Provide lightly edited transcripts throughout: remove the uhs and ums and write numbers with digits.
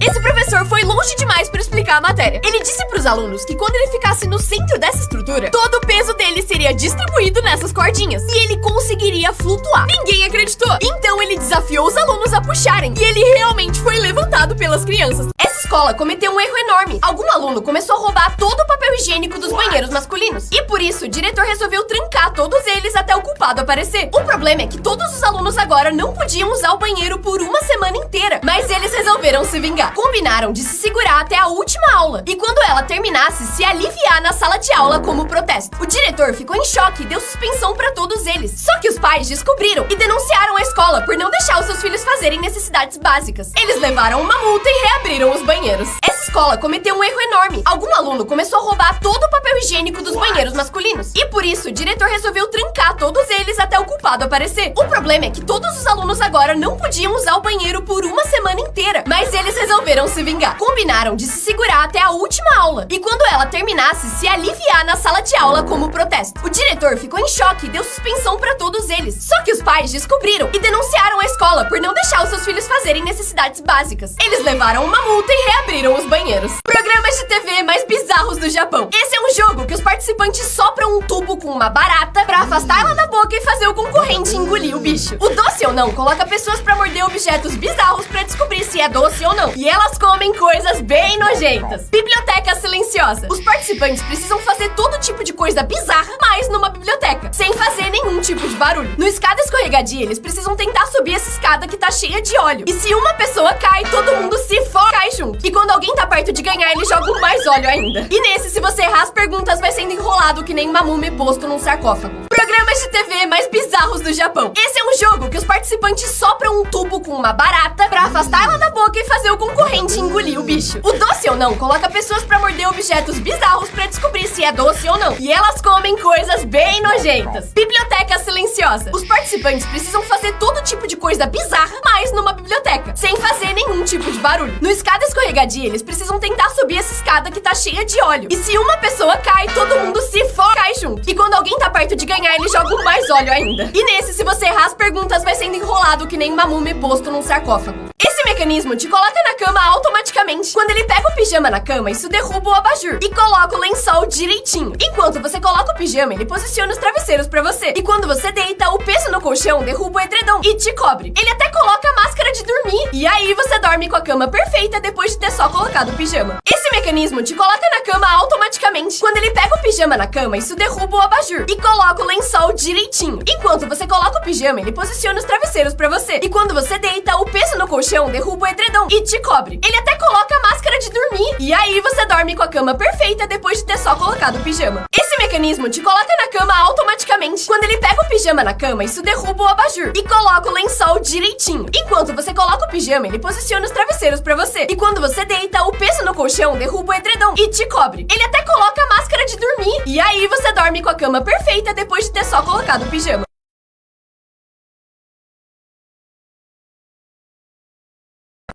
Esse professor foi longe demais para explicar a matéria. Ele disse para os alunos que quando ele ficasse no centro dessa estrutura, todo o peso dele seria distribuído nessas cordinhas e ele conseguiria flutuar. Ninguém acreditou. Então ele desafiou os alunos a puxarem e ele realmente foi levantado pelas crianças. Essa escola cometeu um erro enorme. Algum aluno começou a roubar todo o papel higiênico dos banheiros masculinos e por isso o diretor resolveu trancar todos eles até o culpado aparecer. O problema é que todos os alunos agora não podiam usar o banheiro por uma semana inteira, mas eles resolveram se vingar. Combinaram de se segurar até a última aula e quando ela terminasse, se aliviar na sala de aula como protesto. O diretor ficou em choque e deu suspensão para todos eles. Só que os pais descobriram e denunciaram a escola por não deixar os seus filhos fazerem necessidades básicas. Eles levaram uma multa e reabriram os banheiros. Essa escola cometeu um erro enorme. Algum aluno começou a roubar todo o papel higiênico dos banheiros masculinos e por isso o diretor resolveu trancar todos eles até o culpado aparecer. O problema é que todos os alunos agora não podiam usar o banheiro por uma semana inteira, mas eles resolveram se vingar. Combinaram de se segurar até a última aula e quando ela terminasse, se aliviar na sala de aula como protesto. O diretor ficou em choque e deu suspensão para todos eles. Só que os pais descobriram e denunciaram a escola por não deixar os seus filhos fazerem necessidades básicas. Eles levaram uma multa e reabriram os banheiros. Programas de TV mais bizarros do Japão. Esse é um jogo que os participantes sopram um tubo com uma barata pra afastar ela da boca e fazer o concorrente engolir o bicho. O Doce ou Não coloca pessoas pra morder objetos bizarros pra descobrir se é doce ou não. E elas comem coisas bem nojentas. Biblioteca silenciosa. Os participantes precisam fazer todo tipo de coisa bizarra, mas numa biblioteca, sem fazer nenhum tipo de barulho. No escada escorregadia, eles precisam tentar subir essa escada que tá cheia de óleo. E se uma pessoa cai, todo mundo se foca cai junto. E quando alguém tá perto de ganhar, eles jogam mais óleo ainda. E nesse, se você errar as perguntas, vai sendo enrolado que nem uma múmia posto num sarcófago. Programas de TV mais bizarros do Japão. Esse é um jogo que os participantes sopram um tubo com uma barata pra afastar ela da boca e fazer o concorrente engolir o bicho. O Doce ou Não coloca pessoas pra morder objetos bizarros pra descobrir se é doce ou não. E elas comem coisas bem nojentas. Biblioteca silenciosa. Os participantes precisam fazer todo tipo de coisa bizarra, mas numa biblioteca, sem fazer nenhum tipo de barulho. No escada escorregadia, eles precisam tentar subir essa escada que tá cheia de óleo. E se uma pessoa cai, todo mundo se foca cai junto. E quando alguém tá perto de ganhar, eles jogam mais óleo ainda. E nesse, se você errar as perguntas, vai sendo enrolado que nem uma múmia posto num sarcófago. Esse mecanismo te coloca na cama automaticamente. Quando ele pega o pijama na cama, isso derruba o abajur e coloca o lençol direitinho. Enquanto você coloca o pijama, ele posiciona os travesseiros pra você. E quando você deita, o peso no colchão derruba o edredom e te cobre. Ele até coloca a máscara de dormir. E aí você dorme com a cama perfeita depois de ter só colocado o pijama. Esse mecanismo te coloca na cama automaticamente. Quando ele pega o pijama na cama, isso derruba o abajur e coloca o lençol direitinho. Enquanto você coloca o pijama, ele posiciona os travesseiros pra você. E quando você deita, o peso no colchão derruba o edredom e te cobre. Ele até coloca a máscara de dormir. E aí você dorme com a cama perfeita depois de ter só colocado o pijama. Esse mecanismo te coloca na cama automaticamente. Quando ele pega o pijama na cama, isso derruba o abajur e coloca o lençol direitinho. Enquanto você coloca o pijama, ele posiciona os travesseiros pra você. E quando você deita, o peso no colchão derruba o edredom e te cobre. Ele até coloca a máscara de dormir. E aí você dorme com a cama perfeita depois de ter só colocado o pijama.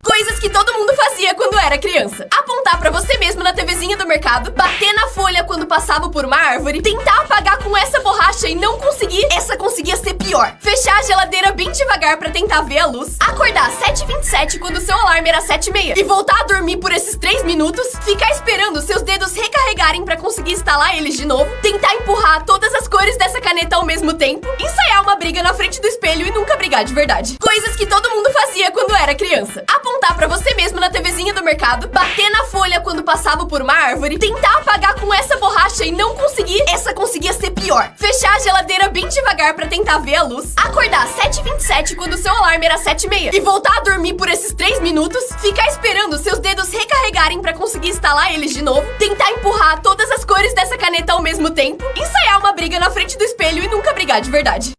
Coisas que todo mundo fazia quando era criança. Apontar pra você mesmo na TVzinha do mercado, bater na folha quando passava por uma árvore, tentar apagar com essa borracha e não conseguir, essa conseguia ser pior. Fechar a geladeira bem devagar pra tentar ver a luz, acordar às 7h27 quando o seu alarme era 7h30 e voltar a dormir por esses 3 minutos, ficar esperando seus dedos recarregarem pra conseguir instalar eles de novo, tentar empurrar todas as cores dessa caneta ao mesmo tempo, ensaiar uma briga na frente do espelho e nunca brigar de verdade. Coisas que todo mundo fazia quando era criança. Apontar pra você mesmo na TVzinha do mercado, bater na folha quando passava por uma árvore, tentar apagar com essa borracha e não conseguir, essa conseguia ser pior. Fechar a geladeira bem devagar pra tentar ver a luz, acordar às 7h27 quando o seu alarme era 7h30 e voltar a dormir por esses 3 minutos, ficar esperando seus dedos recarregarem pra conseguir instalar eles de novo, tentar empurrar todas as cores dessa caneta ao mesmo tempo, ensaiar uma briga na frente do espelho e nunca brigar de verdade.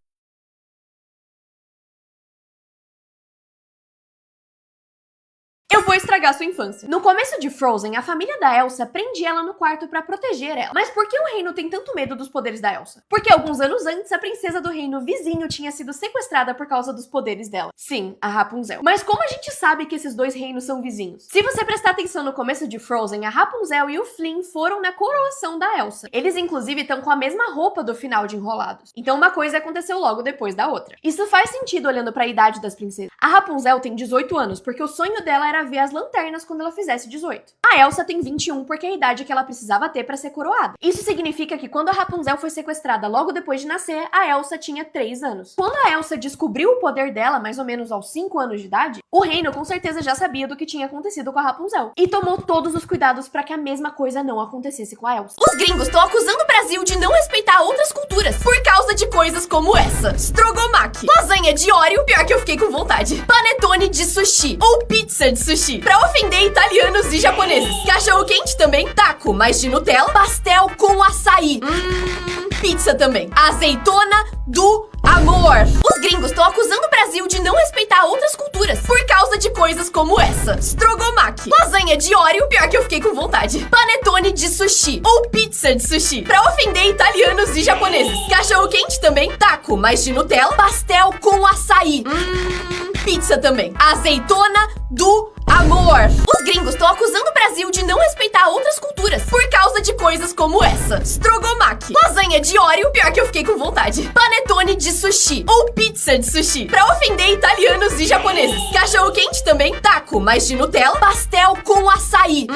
Eu vou estragar sua infância. No começo de Frozen, a família da Elsa prende ela no quarto pra proteger ela. Mas por que o reino tem tanto medo dos poderes da Elsa? Porque alguns anos antes, a princesa do reino vizinho tinha sido sequestrada por causa dos poderes dela. Sim, a Rapunzel. Mas como a gente sabe que esses dois reinos são vizinhos? Se você prestar atenção no começo de Frozen, a Rapunzel e o Flynn foram na coroação da Elsa. Eles, inclusive, estão com a mesma roupa do final de Enrolados. Então uma coisa aconteceu logo depois da outra. Isso faz sentido olhando pra idade das princesas. A Rapunzel tem 18 anos, porque o sonho dela era ver as lanternas quando ela fizesse 18. A Elsa tem 21 porque é a idade que ela precisava ter pra ser coroada. Isso significa que quando a Rapunzel foi sequestrada logo depois de nascer, a Elsa tinha 3 anos. Quando a Elsa descobriu o poder dela, mais ou menos aos 5 anos de idade, o reino com certeza já sabia do que tinha acontecido com a Rapunzel e tomou todos os cuidados pra que a mesma coisa não acontecesse com a Elsa. Os gringos estão acusando o Brasil de não respeitar outras culturas por causa de coisas como essa: Strogomaki, lasanha de Oreo, pior que eu fiquei com vontade, panetone de sushi ou pizza de sushi, pra ofender italianos e japoneses, cachorro quente também, taco, mas de Nutella, pastel com açaí, pizza também, azeitona do amor. Os gringos estão acusando o Brasil de não respeitar outras culturas por causa de coisas como essa: Strogomaki, lasanha de Oreo, pior que eu fiquei com vontade, panetone de sushi ou pizza de sushi, pra ofender italianos e japoneses, cachorro quente também, taco, mas de Nutella, pastel com açaí, pizza também, azeitona do amor. Os gringos estão acusando o Brasil de não respeitar outras culturas por causa de coisas como essa: Strogomaki, lasanha de Oreo, pior que eu fiquei com vontade, panetone de sushi ou pizza de sushi, pra ofender italianos e japoneses, cachorro quente também, taco, mas de Nutella, pastel com açaí,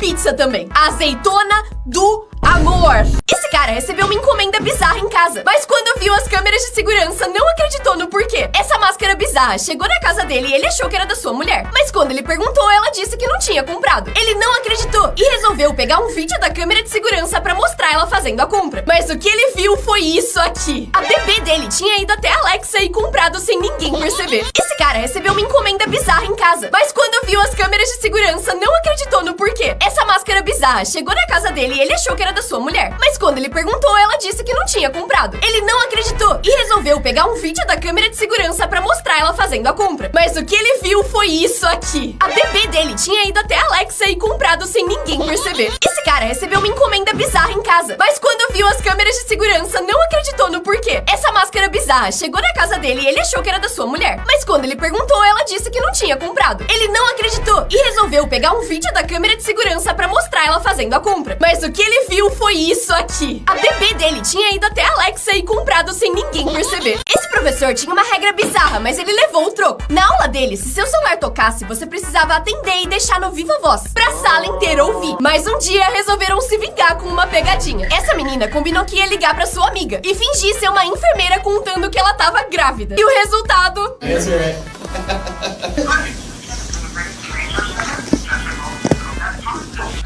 pizza também, azeitona do amor. Esse cara recebeu uma encomenda bizarra em casa, mas quando viu as câmeras de segurança não acreditou no porquê. Essa máscara bizarra chegou na casa dele e ele achou que era da sua mulher, mas quando ele perguntou, ela disse que não tinha comprado. Ele não acreditou e resolveu pegar um vídeo da câmera de segurança pra mostrar ela fazendo a compra. Mas o que ele viu foi isso aqui: a bebê dele tinha ido até a Alexa e comprado sem ninguém perceber. Esse cara recebeu uma encomenda bizarra em casa, mas quando viu as câmeras de segurança não acreditou no porquê. Essa máscara bizarra chegou na casa dele e ele achou que era da sua mulher, mas quando ele perguntou, ela disse que não tinha comprado. Ele não acreditou e resolveu pegar um vídeo da câmera de segurança pra mostrar ela fazendo a compra. Mas o que ele viu foi isso aqui: a bebê dele tinha ido até a Alexa e comprado sem ninguém perceber. Esse cara recebeu uma encomenda bizarra em casa, mas quando viu as câmeras de segurança não acreditou no porquê. Essa máscara bizarra chegou na casa dele e ele achou que era da sua mulher, mas quando ele perguntou, ela disse que não tinha comprado. Ele não acreditou e resolveu pegar um vídeo da câmera de segurança pra mostrar ela fazendo a compra. Mas o que ele viu foi isso aqui: a bebê dele tinha ido até a Alexa e comprado sem ninguém perceber. Esse professor tinha uma regra bizarra, mas ele levou o troco. Na aula dele, se seu celular tocasse, você precisava atender e deixar no viva voz pra sala inteira ouvir. Mas um dia resolveram se vingar com uma pegadinha. Essa menina combinou que ia ligar pra sua amiga e fingir ser uma enfermeira contando que ela tava grávida. E o resultado...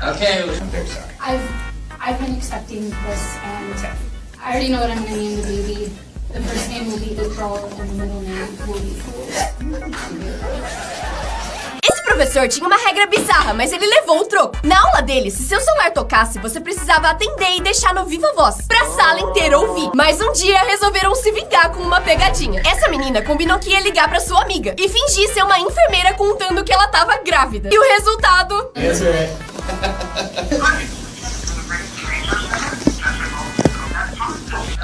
Okay. I've been expecting this, and I already know what I'm going to name the baby. The first name will be April, and the middle name will be Fool. Esse professor tinha uma regra bizarra, mas ele levou o troco. Na aula dele, se seu celular tocasse, você precisava atender e deixar no viva voz pra sala inteira ouvir. Mas um dia resolveram se vingar com uma pegadinha. Essa menina combinou que ia ligar pra sua amiga e fingir ser uma enfermeira contando que ela tava grávida. E o resultado...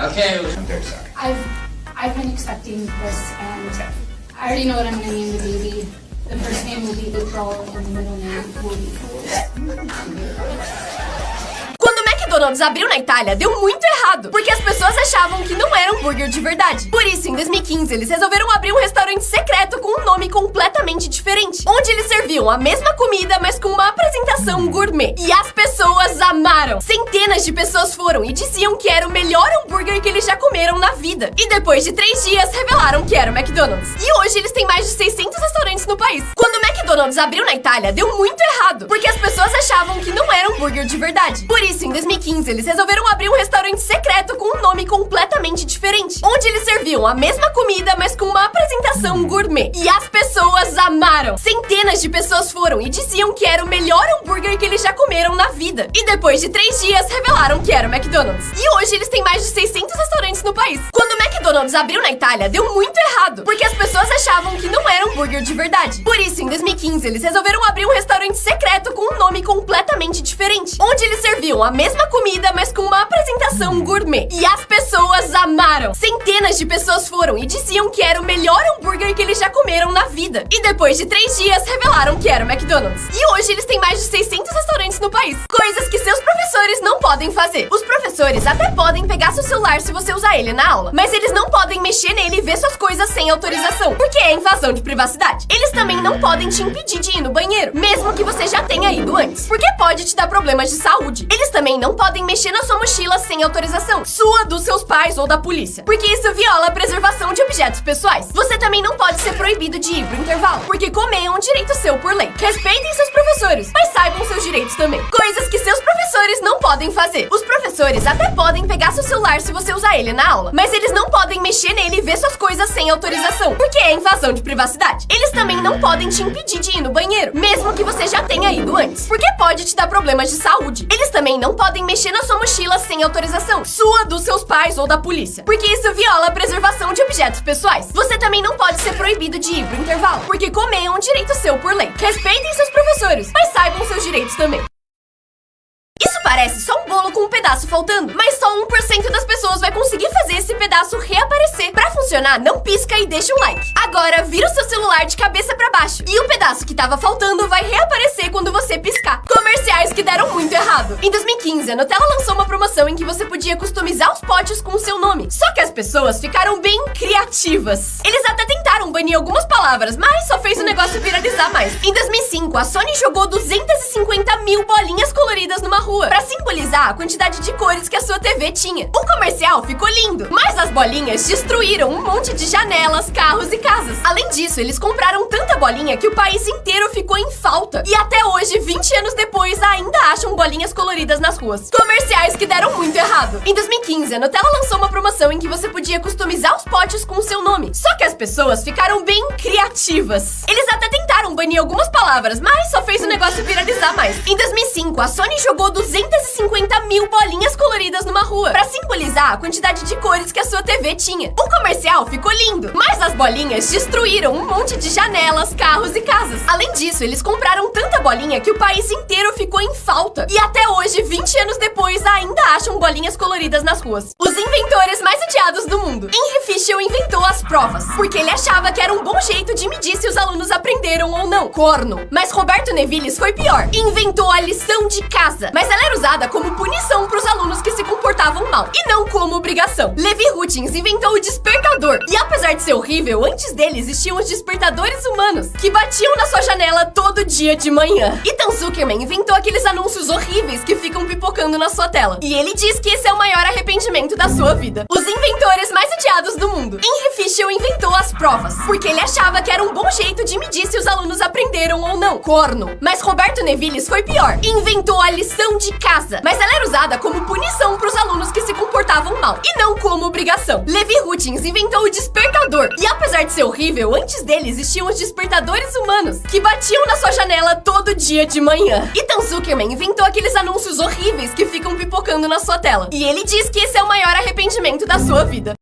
Okay. I've been expecting this, and I already know what I'm going to name the baby. The first name will be April, and the middle name will be Fool. Quando o McDonald's abriu na Itália, deu muito errado, porque as pessoas achavam que não era um hambúrguer de verdade. Por isso, em 2015, eles resolveram abrir um restaurante secreto com um nome completamente diferente, onde eles serviam a mesma comida, mas com uma apresentação gourmet. E as pessoas amaram. Centenas de pessoas foram e diziam que era o melhor hambúrguer que eles já comeram na vida. E depois de 3 dias, revelaram que era o McDonald's. E hoje eles têm mais de 600 restaurantes no país. Quando o McDonald's abriu na Itália, deu muito errado, porque as pessoas achavam que não era um hambúrguer de verdade. Por isso, em 2015, eles resolveram abrir um restaurante secreto com um nome completamente diferente, onde eles serviam a mesma comida, mas com uma apresentação gourmet. E as pessoas amaram. Centenas de pessoas foram e diziam que era o melhor hambúrguer que eles já comeram na vida. E depois de 3 dias, revelaram que era o McDonald's. E hoje eles têm mais de 600 restaurantes no país. Quando o McDonald's abriu na Itália, deu muito errado, porque as pessoas achavam que não era um hambúrguer de verdade. Por isso, em 2015, eles resolveram abrir um restaurante secreto com um nome completamente diferente, onde eles serviam a mesma comida, mas com uma apresentação gourmet. E as pessoas amaram. Centenas de pessoas foram e diziam que era o melhor hambúrguer que eles já comeram na vida. E depois de 3 dias, revelaram que era o McDonald's. E hoje eles têm mais de 600 restaurantes no no país. Coisas que seus professores não podem fazer. Os professores até podem pegar seu celular se você usar ele na aula, mas eles não podem mexer nele e ver suas coisas sem autorização, porque é invasão de privacidade. Eles também não podem te impedir de ir no banheiro, mesmo que você já tenha ido antes, porque pode te dar problemas de saúde. Eles também não podem mexer na sua mochila sem autorização, sua, dos seus pais ou da polícia, porque isso viola a preservação de objetos pessoais. Você também não pode ser proibido de ir pro intervalo, porque comer é um direito seu por lei. Respeitem seus professores, mas saibam seus direitos também. Coisas que seus professores não podem fazer. Os professores até podem pegar seu celular se você usar ele na aula, mas eles não podem mexer nele e ver suas coisas sem autorização, porque é invasão de privacidade. Eles também não podem te impedir de ir no banheiro, mesmo que você já tenha ido antes, porque pode te dar problemas de saúde. Eles também não podem mexer na sua mochila sem autorização, sua, dos seus pais ou da polícia, porque isso viola a preservação de objetos pessoais. Você também não pode ser proibido de ir pro intervalo, porque comer é um direito seu por lei. Respeitem seus professores, mas saibam seus direitos também. Isso parece só um bolo com um pedaço faltando, mas só 1% das pessoas vai conseguir fazer esse pedaço reaparecer. Pra funcionar, não pisca e deixa um like. Agora, vira o seu celular de cabeça pra baixo e o pedaço que tava faltando vai reaparecer quando você piscar. Comerciais que deram muito errado. Em 2015, a Nutella lançou uma promoção em que você podia customizar os potes com o seu nome. Só que as pessoas ficaram bem criativas. Eles até tentaram banir algumas palavras, mas só fez o negócio viralizar mais. Em 2005, a Sony jogou 250 mil bolinhas coloridas numa rua pra simbolizar a quantidade de cores que a sua TV tinha. O comercial ficou lindo, mas as bolinhas destruíram um monte de janelas, carros e casas. Além disso, eles compraram tanta bolinha que o país inteiro ficou em falta. E até hoje, 20 anos depois, ainda acham bolinhas coloridas nas ruas. Comerciais que deram muito errado. Em 2015, a Nutella lançou uma promoção em que você podia customizar os potes com o seu nome. Só que as pessoas ficaram bem criativas. Eles até tentaram banir algumas palavras, mas só fez o negócio viralizar mais. Em 2005, a Sony jogou 250 mil bolinhas coloridas numa rua pra simbolizar a quantidade de cores que a sua TV tinha. O comercial ficou lindo, mas as bolinhas destruíram um monte de janelas, carros e casas. Além disso, eles compraram tanta bolinha que o país inteiro ficou em falta. E até hoje, 20 anos depois, ainda acham bolinhas coloridas nas ruas. Os inventores mais odiados do mundo. Henry Fischel inventou as provas, porque ele achava que era um bom jeito de medir se os alunos aprenderam ou não. Corno. Mas Roberto Nevilis foi pior. Inventou a lição de casa, mas ela era usada como punição pros alunos que se comportavam mal, e não como obrigação. Levi Hutchins inventou o despertador, e apesar de ser horrível, antes dele existiam os despertadores humanos, que batiam na sua janela todo dia de manhã. Ethan Zuckerman inventou aqueles anúncios horríveis que ficam pipocando na sua tela, e ele diz que esse é o maior arrependimento da sua vida. Os inventores mais odiados do mundo. Henry Fischel inventou as provas, porque ele achava que era um bom jeito de medir se os alunos aprenderam ou não. Corno. Mas Roberto Nevilis foi pior. Inventou a lição de casa, mas ela era usada como punição pros alunos que se comportavam mal, e não como obrigação. Levi Hutchins inventou o despertador, e apesar de ser horrível, antes dele existiam os despertadores humanos, que batiam na sua janela todo dia de manhã. Ethan Zuckerman inventou aqueles anúncios horríveis que ficam pipocando na sua tela, e ele diz que esse é o maior arrependimento da sua vida.